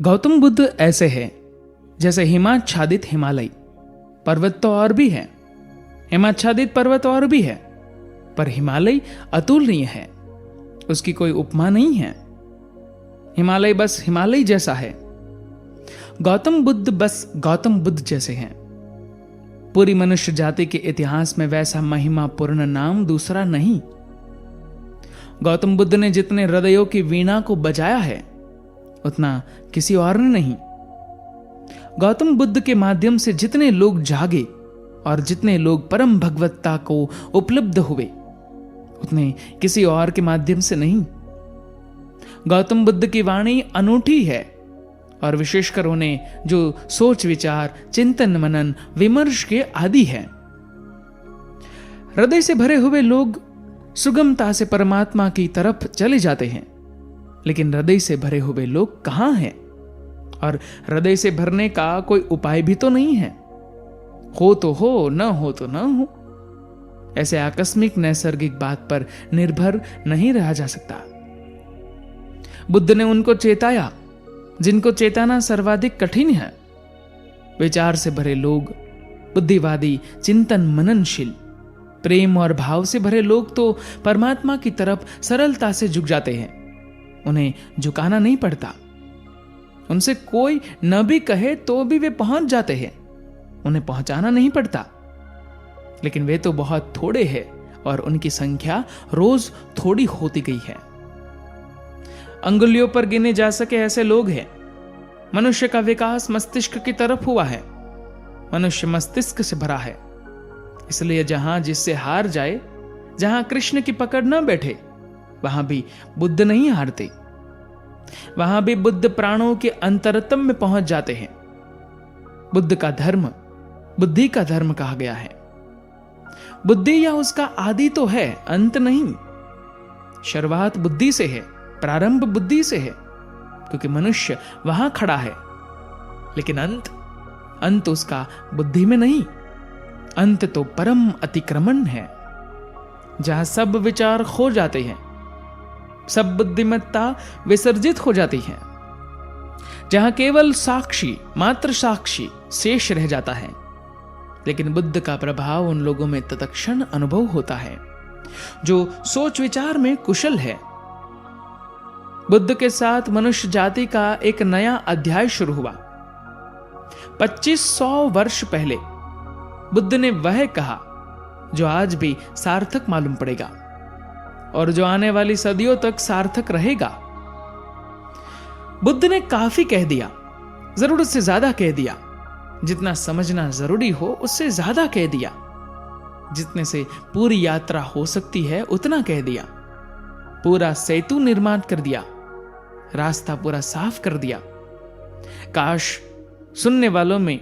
गौतम बुद्ध ऐसे है जैसे हिमाच्छादित हिमालय। पर्वत तो और भी है, हिमाच्छादित पर्वत और भी है, पर हिमालय अतुलनीय है, उसकी कोई उपमा नहीं है। हिमालय बस हिमालय जैसा है, गौतम बुद्ध बस गौतम बुद्ध जैसे हैं। पूरी मनुष्य जाति के इतिहास में वैसा महिमापूर्ण नाम दूसरा नहीं। गौतम बुद्ध ने जितने हृदयों की वीणा को बजाया है उतना किसी और ने नहीं। गौतम बुद्ध के माध्यम से जितने लोग जागे और जितने लोग परम भगवत्ता को उपलब्ध हुए उतने किसी और के माध्यम से नहीं। गौतम बुद्ध की वाणी अनूठी है और विशेषकर उन्हें जो सोच विचार चिंतन मनन विमर्श के आदि है। हृदय से भरे हुए लोग सुगमता से परमात्मा की तरफ चले जाते हैं, लेकिन हृदय से भरे हुए लोग कहां हैं? और हृदय से भरने का कोई उपाय भी तो नहीं है। हो तो हो, न हो तो न हो। ऐसे आकस्मिक नैसर्गिक बात पर निर्भर नहीं रहा जा सकता। बुद्ध ने उनको चेताया जिनको चेताना सर्वाधिक कठिन है। विचार से भरे लोग, बुद्धिवादी, चिंतन मननशील, प्रेम और भाव से भरे लोग तो परमात्मा की तरफ सरलता से झुक जाते हैं। उन्हें झुकाना नहीं पड़ता। उनसे कोई न भी कहे तो भी वे पहुंच जाते हैं। उन्हें पहुंचाना नहीं पड़ता। लेकिन वे तो बहुत थोड़े हैं और उनकी संख्या रोज थोड़ी होती गई है। अंगुलियों पर गिने जा सके ऐसे लोग हैं। मनुष्य का विकास मस्तिष्क की तरफ हुआ है। मनुष्य मस्तिष्क से भरा है। इसलिए जहां जिससे हार जाए, जहां कृष्ण की पकड़ न बैठे, वहां भी बुद्ध नहीं हारते। वहां भी बुद्ध प्राणों के अंतरतम में पहुंच जाते हैं। बुद्ध का धर्म बुद्धि का धर्म कहा गया है। बुद्धि या उसका आदि तो है, अंत नहीं। शुरुआत बुद्धि से है, प्रारंभ बुद्धि से है, क्योंकि मनुष्य वहां खड़ा है। लेकिन अंत उसका बुद्धि में नहीं। अंत तो परम अतिक्रमण है, जहां सब विचार खो जाते हैं, सब बुद्धिमत्ता विसर्जित हो जाती है, जहां केवल साक्षी, मात्र साक्षी शेष रह जाता है। लेकिन बुद्ध का प्रभाव उन लोगों में तत्क्षण अनुभव होता है जो सोच विचार में कुशल है। बुद्ध के साथ मनुष्य जाति का एक नया अध्याय शुरू हुआ। 2500 वर्ष पहले बुद्ध ने वह कहा जो आज भी सार्थक मालूम पड़ेगा और जो आने वाली सदियों तक सार्थक रहेगा। बुद्ध ने काफी कह दिया, जरूरत से ज्यादा कह दिया। जितना समझना जरूरी हो उससे ज्यादा कह दिया। जितने से पूरी यात्रा हो सकती है उतना कह दिया। पूरा सेतु निर्माण कर दिया, रास्ता पूरा साफ कर दिया। काश सुनने वालों में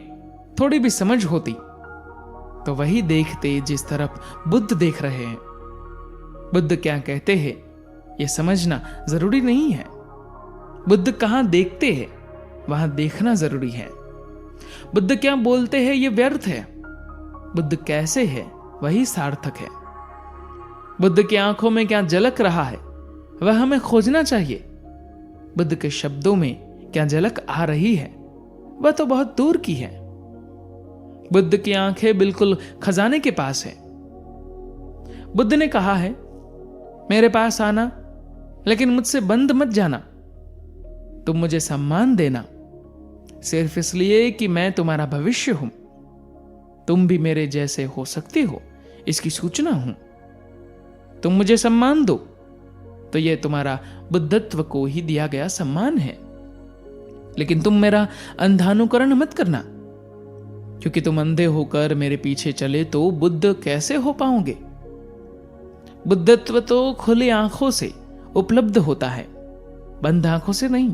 थोड़ी भी समझ होती तो वही देखते जिस तरफ बुद्ध देख रहे हैं। बुद्ध क्या कहते हैं यह समझना जरूरी नहीं है। बुद्ध कहां देखते हैं वहां देखना जरूरी है। बुद्ध क्या बोलते हैं यह व्यर्थ है। बुद्ध कैसे है वही सार्थक है। बुद्ध की आंखों में क्या झलक रहा है वह हमें खोजना चाहिए। बुद्ध के शब्दों में क्या झलक आ रही है वह तो बहुत दूर की है। बुद्ध की आंखें बिल्कुल खजाने के पास है। बुद्ध ने कहा है, मेरे पास आना लेकिन मुझसे बंद मत जाना। तुम मुझे सम्मान देना सिर्फ इसलिए कि मैं तुम्हारा भविष्य हूं। तुम भी मेरे जैसे हो सकते हो इसकी सूचना हूं। तुम मुझे सम्मान दो तो यह तुम्हारा बुद्धत्व को ही दिया गया सम्मान है। लेकिन तुम मेरा अंधानुकरण मत करना, क्योंकि तुम अंधे होकर मेरे पीछे चले तो बुद्ध कैसे हो पाओगे। बुद्धत्व तो खुली आंखों से उपलब्ध होता है, बंद आंखों से नहीं।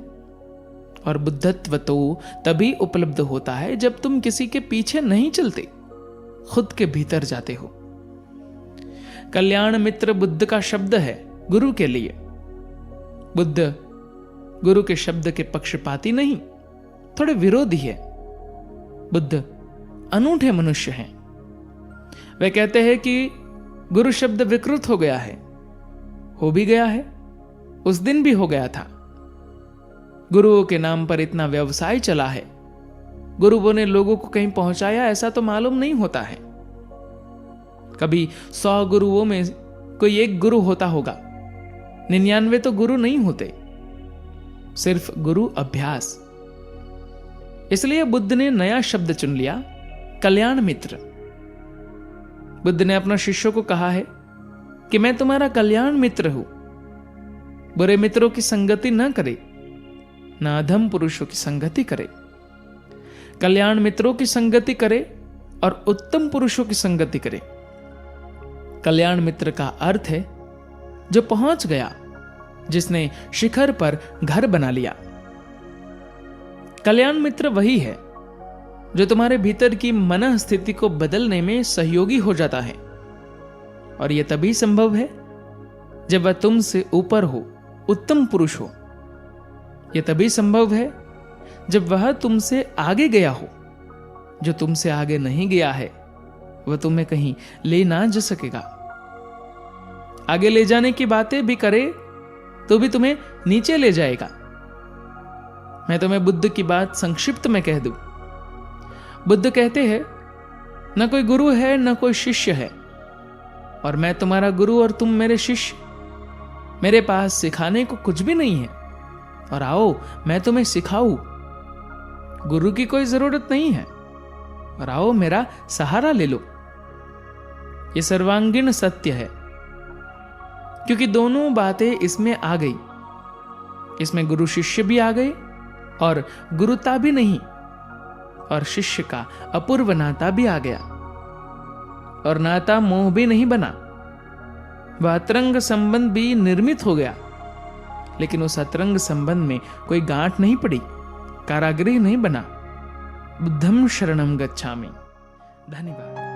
और बुद्धत्व तो तभी उपलब्ध होता है जब तुम किसी के पीछे नहीं चलते, खुद के भीतर जाते हो। कल्याण मित्र बुद्ध का शब्द है गुरु के लिए। बुद्ध गुरु के शब्द के पक्षपाती नहीं, थोड़े विरोधी है। बुद्ध अनूठे मनुष्य हैं। वे कहते हैं कि गुरु शब्द विकृत हो गया है। हो भी गया है, उस दिन भी हो गया था। गुरुओं के नाम पर इतना व्यवसाय चला है, गुरुओं ने लोगों को कहीं पहुंचाया ऐसा तो मालूम नहीं होता है। कभी 100 गुरुओं में कोई एक गुरु होता होगा, 99 तो गुरु नहीं होते, सिर्फ गुरु अभ्यास। इसलिए बुद्ध ने नया शब्द चुन लिया, कल्याण मित्र। बुद्ध ने अपने शिष्यों को कहा है कि मैं तुम्हारा कल्याण मित्र हूं। बुरे मित्रों की संगति न करे, न अधम पुरुषों की संगति करे। कल्याण मित्रों की संगति करे और उत्तम पुरुषों की संगति करे। कल्याण मित्र का अर्थ है जो पहुंच गया, जिसने शिखर पर घर बना लिया। कल्याण मित्र वही है जो तुम्हारे भीतर की मन स्थिति को बदलने में सहयोगी हो जाता है, और यह तभी संभव है जब वह तुमसे ऊपर हो, उत्तम पुरुष हो। यह तभी संभव है जब वह तुमसे आगे गया हो। जो तुमसे आगे नहीं गया है वह तुम्हें कहीं ले ना जा सकेगा। आगे ले जाने की बातें भी करे तो भी तुम्हें नीचे ले जाएगा। मैं तुम्हें बुद्ध की बात संक्षिप्त में कह दूं। बुद्ध कहते हैं, न कोई गुरु है न कोई शिष्य है, और मैं तुम्हारा गुरु और तुम मेरे शिष्य। मेरे पास सिखाने को कुछ भी नहीं है, और आओ मैं तुम्हें सिखाऊं। गुरु की कोई जरूरत नहीं है, और आओ मेरा सहारा ले लो। यह सर्वांगीण सत्य है, क्योंकि दोनों बातें इसमें आ गई। इसमें गुरु शिष्य भी आ गए, और गुरुता भी नहीं, और शिष्य का अपूर्व नाता भी आ गया, और नाता मोह भी नहीं बना। वह अतरंग संबंध भी निर्मित हो गया, लेकिन उस अतरंग संबंध में कोई गांठ नहीं पड़ी, कारागृह नहीं बना। बुद्धं शरणं गच्छामि। धन्यवाद।